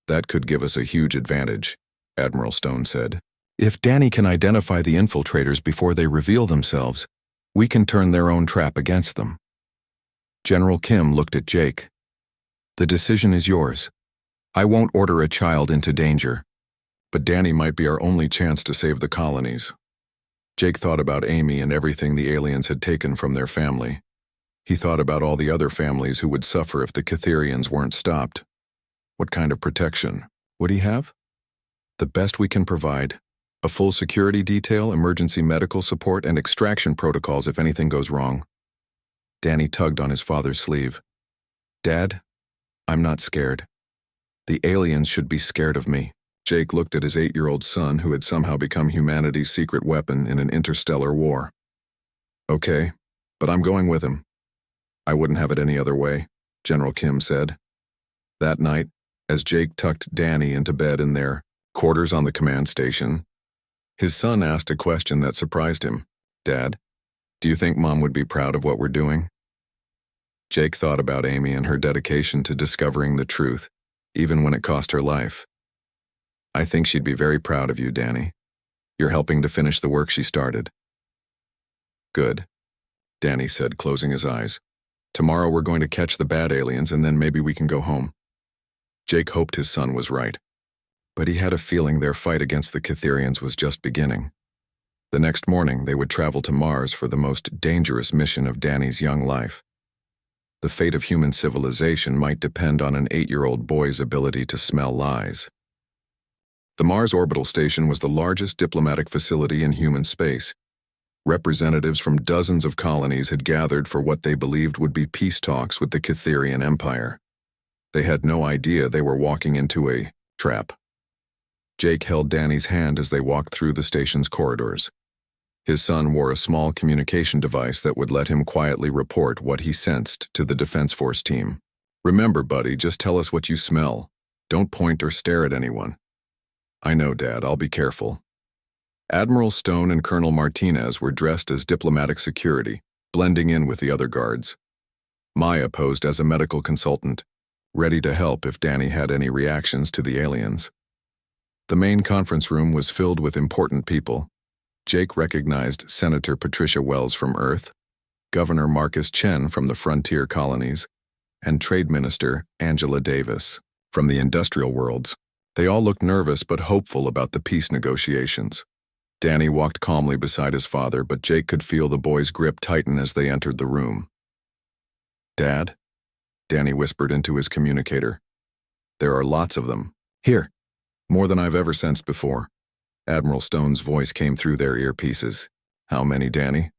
Speaker 1: That could give us a huge advantage, Admiral Stone said. If Danny can identify the infiltrators before they reveal themselves, we can turn their own trap against them. General Kim looked at Jake. The decision is yours. I won't order a child into danger, but Danny might be our only chance to save the colonies. Jake thought about Amy and everything the aliens had taken from their family. He thought about all the other families who would suffer if the Kitherians weren't stopped. What kind of protection would he have? The best we can provide. A full security detail, emergency medical support, and extraction protocols if anything goes wrong. Danny tugged on his father's sleeve. Dad, I'm not scared. The aliens should be scared of me. Jake looked at his 8-year-old son who had somehow become humanity's secret weapon in an interstellar war. Okay, but I'm going with him. I wouldn't have it any other way, General Kim said. That night, as Jake tucked Danny into bed in their quarters on the command station, his son asked a question that surprised him. Dad, do you think Mom would be proud of what we're doing? Jake thought about Amy and her dedication to discovering the truth, even when it cost her life. I think she'd be very proud of you, Danny. You're helping to finish the work she started. Good, Danny said, closing his eyes. Tomorrow we're going to catch the bad aliens and then maybe we can go home. Jake hoped his son was right. But he had a feeling their fight against the Cytherians was just beginning. The next morning, they would travel to Mars for the most dangerous mission of Danny's young life. The fate of human civilization might depend on an 8-year-old boy's ability to smell lies. The Mars Orbital Station was the largest diplomatic facility in human space. Representatives from dozens of colonies had gathered for what they believed would be peace talks with the Cytherian Empire. They had no idea they were walking into a trap. Jake held Danny's hand as they walked through the station's corridors. His son wore a small communication device that would let him quietly report what he sensed to the Defense Force team. Remember, buddy, just tell us what you smell. Don't point or stare at anyone. I know, Dad, I'll be careful. Admiral Stone and Colonel Martinez were dressed as diplomatic security, blending in with the other guards. Maya posed as a medical consultant, ready to help if Danny had any reactions to the aliens. The main conference room was filled with important people. Jake recognized Senator Patricia Wells from Earth, Governor Marcus Chen from the frontier colonies, and Trade Minister Angela Davis from the industrial worlds. They all looked nervous but hopeful about the peace negotiations. Danny walked calmly beside his father, but Jake could feel the boy's grip tighten as they entered the room. Dad? Danny whispered into his communicator. There are lots of them. Here. More than I've ever sensed before. Admiral Stone's voice came through their earpieces. How many, Danny?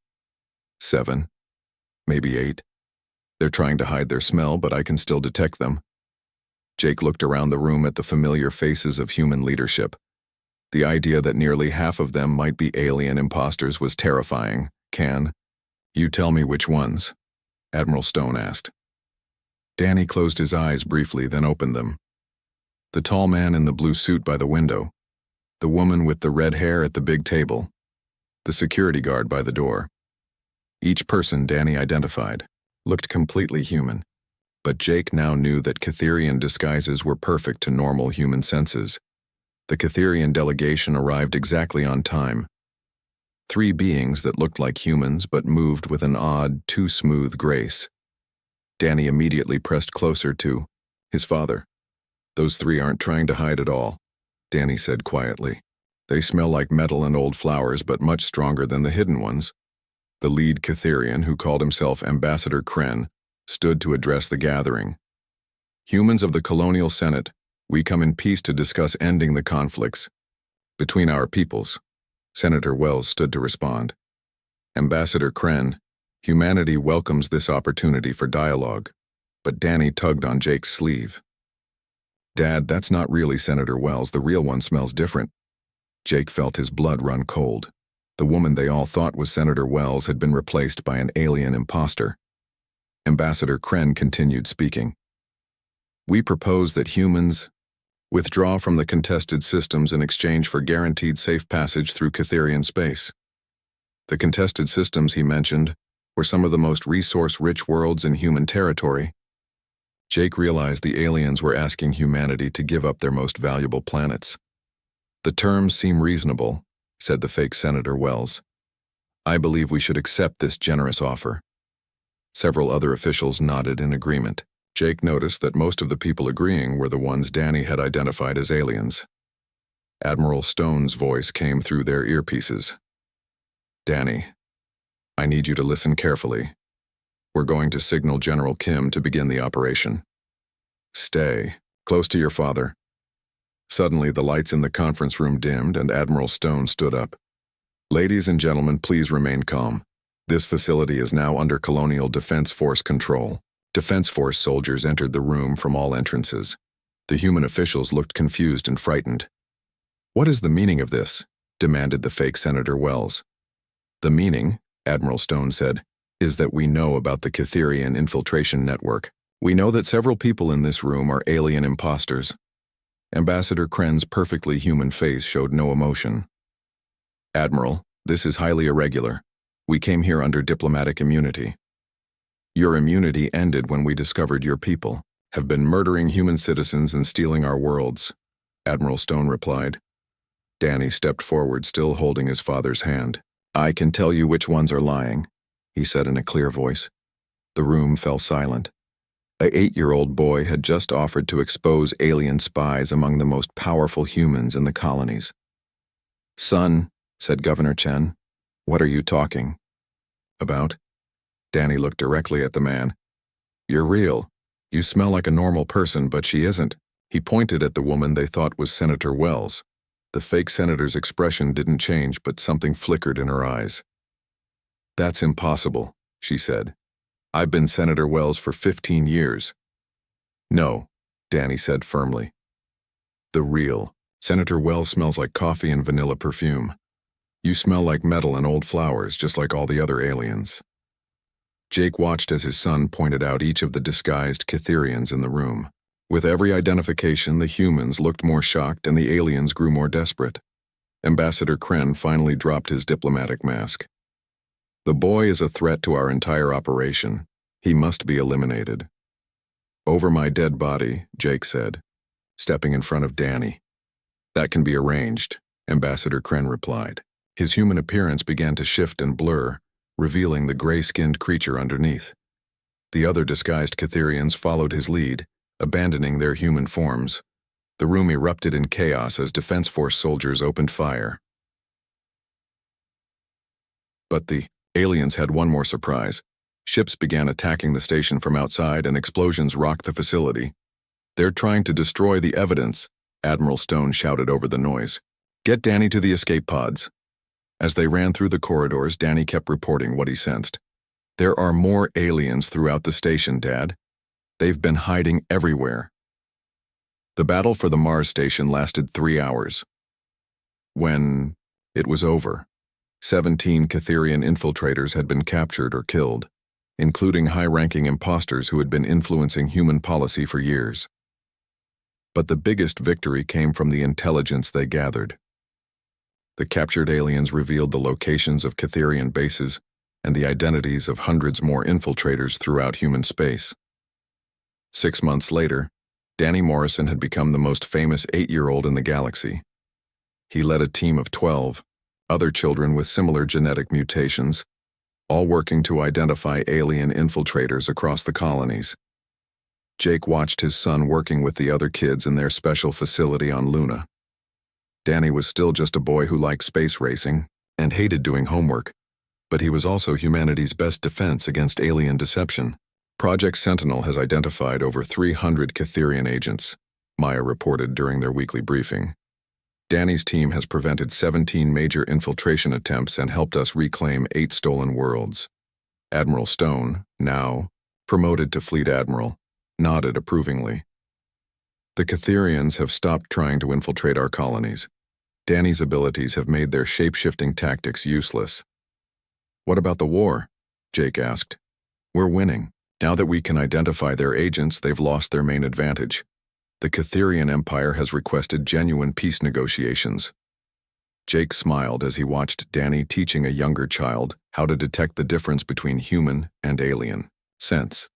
Speaker 1: 7. Maybe 8. They're trying to hide their smell, but I can still detect them. Jake looked around the room at the familiar faces of human leadership. The idea that nearly half of them might be alien imposters was terrifying. Can you tell me which ones? Admiral Stone asked. Danny closed his eyes briefly, then opened them. The tall man in the blue suit by the window, the woman with the red hair at the big table, the security guard by the door. Each person Danny identified looked completely human, but Jake now knew that Cytherian disguises were perfect to normal human senses. The Cytherian delegation arrived exactly on time. 3 beings that looked like humans but moved with an odd, too smooth grace. Danny immediately pressed closer to his father. Those 3 aren't trying to hide at all, Danny said quietly. They smell like metal and old flowers, but much stronger than the hidden ones. The lead Cytherian, who called himself Ambassador Kren, stood to address the gathering. Humans of the Colonial Senate, we come in peace to discuss ending the conflicts between our peoples. Senator Wells stood to respond. Ambassador Kren, humanity welcomes this opportunity for dialogue, but Danny tugged on Jake's sleeve. Dad, that's not really Senator Wells. The real one smells different. Jake felt his blood run cold. The woman they all thought was Senator Wells had been replaced by an alien imposter. Ambassador Kren continued speaking. We propose that humans withdraw from the contested systems in exchange for guaranteed safe passage through Cytherian space. The contested systems, he mentioned, were some of the most resource-rich worlds in human territory. Jake realized the aliens were asking humanity to give up their most valuable planets. The terms seem reasonable, said the fake Senator Wells. I believe we should accept this generous offer. Several other officials nodded in agreement. Jake noticed that most of the people agreeing were the ones Danny had identified as aliens. Admiral Stone's voice came through their earpieces. Danny, I need you to listen carefully. We're going to signal General Kim to begin the operation. Stay close to your father. Suddenly, the lights in the conference room dimmed and Admiral Stone stood up. Ladies and gentlemen, please remain calm. This facility is now under Colonial Defense Force control. Defense Force soldiers entered the room from all entrances. The human officials looked confused and frightened. What is the meaning of this? Demanded the fake Senator Wells. The meaning, Admiral Stone said, is that we know about the Cytherian infiltration network. We know that several people in this room are alien imposters. Ambassador Kren's perfectly human face showed no emotion. Admiral, this is highly irregular. We came here under diplomatic immunity. Your immunity ended when we discovered your people have been murdering human citizens and stealing our worlds, Admiral Stone replied. Danny stepped forward, still holding his father's hand. I can tell you which ones are lying, he said in a clear voice. The room fell silent. A 8-year-old boy had just offered to expose alien spies among the most powerful humans in the colonies. "Son," said Governor Chen, "what are you talking about?" Danny looked directly at the man. "You're real. You smell like a normal person, but she isn't." He pointed at the woman they thought was Senator Wells. The fake senator's expression didn't change, but something flickered in her eyes. "That's impossible," she said. "I've been Senator Wells for 15 years. "No," Danny said firmly. "The real. Senator Wells smells like coffee and vanilla perfume. You smell like metal and old flowers, just like all the other aliens." Jake watched as his son pointed out each of the disguised Catherians in the room. With every identification, the humans looked more shocked and the aliens grew more desperate. Ambassador Kren finally dropped his diplomatic mask. "The boy is a threat to our entire operation. He must be eliminated." "Over my dead body," Jake said, stepping in front of Danny. "That can be arranged," Ambassador Kren replied. His human appearance began to shift and blur, revealing the gray-skinned creature underneath. The other disguised Catherians followed his lead, abandoning their human forms. The room erupted in chaos as Defense Force soldiers opened fire. But the aliens had one more surprise. Ships began attacking the station from outside and explosions rocked the facility. "They're trying to destroy the evidence," Admiral Stone shouted over the noise. "Get Danny to the escape pods." As they ran through the corridors, Danny kept reporting what he sensed. "There are more aliens throughout the station, Dad. They've been hiding everywhere." The battle for the Mars station lasted 3 hours. When it was over, 17 Catherian infiltrators had been captured or killed, including high-ranking imposters who had been influencing human policy for years. But the biggest victory came from the intelligence they gathered. The captured aliens revealed the locations of Catherian bases and the identities of hundreds more infiltrators throughout human space. 6 months later, Danny Morrison had become the most famous 8-year-old in the galaxy. He led a team of 12, other children with similar genetic mutations, all working to identify alien infiltrators across the colonies. Jake watched his son working with the other kids in their special facility on Luna. Danny was still just a boy who liked space racing and hated doing homework, but he was also humanity's best defense against alien deception. Project Sentinel has identified over 300 Catherian agents, Maya reported during their weekly briefing. Danny's team has prevented 17 major infiltration attempts and helped us reclaim 8 stolen worlds. Admiral Stone, now promoted to Fleet Admiral, nodded approvingly. The Catherians have stopped trying to infiltrate our colonies. Danny's abilities have made their shape-shifting tactics useless. "What about the war?" Jake asked. "We're winning. Now that we can identify their agents, they've lost their main advantage. The Catherian Empire has requested genuine peace negotiations." Jake smiled as he watched Danny teaching a younger child how to detect the difference between human and alien sense.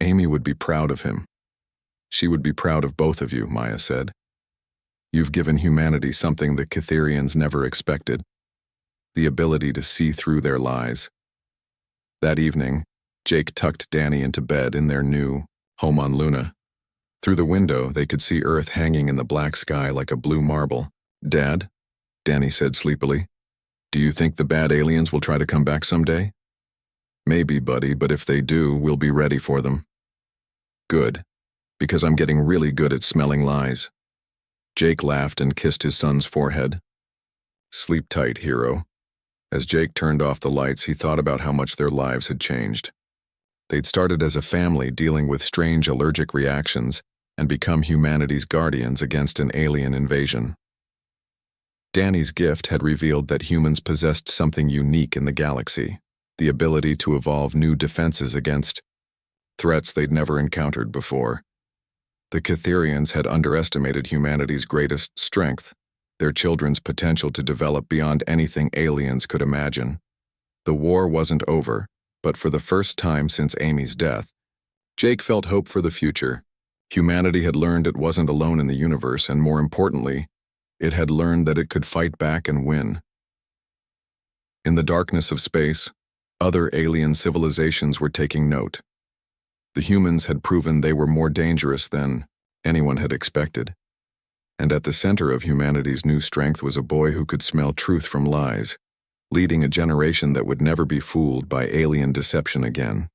Speaker 1: "Amy would be proud of him." "She would be proud of both of you," Maya said. "You've given humanity something the Catherians never expected, the ability to see through their lies." That evening, Jake tucked Danny into bed in their new home on Luna. Through the window, they could see Earth hanging in the black sky like a blue marble. "Dad," Danny said sleepily, "do you think the bad aliens will try to come back someday?" "Maybe, buddy, but if they do, we'll be ready for them." "Good, because I'm getting really good at smelling lies." Jake laughed and kissed his son's forehead. "Sleep tight, hero." As Jake turned off the lights, he thought about how much their lives had changed. They'd started as a family dealing with strange allergic reactions and become humanity's guardians against an alien invasion. Danny's gift had revealed that humans possessed something unique in the galaxy, the ability to evolve new defenses against threats they'd never encountered before. The Catherians had underestimated humanity's greatest strength, their children's potential to develop beyond anything aliens could imagine. The war wasn't over, but for the first time since Amy's death, Jake felt hope for the future. Humanity had learned it wasn't alone in the universe, and more importantly, it had learned that it could fight back and win. In the darkness of space, Other alien civilizations were taking note. The humans had proven they were more dangerous than anyone had expected. And at the center of humanity's new strength was a boy who could smell truth from lies, leading a generation that would never be fooled by alien deception again.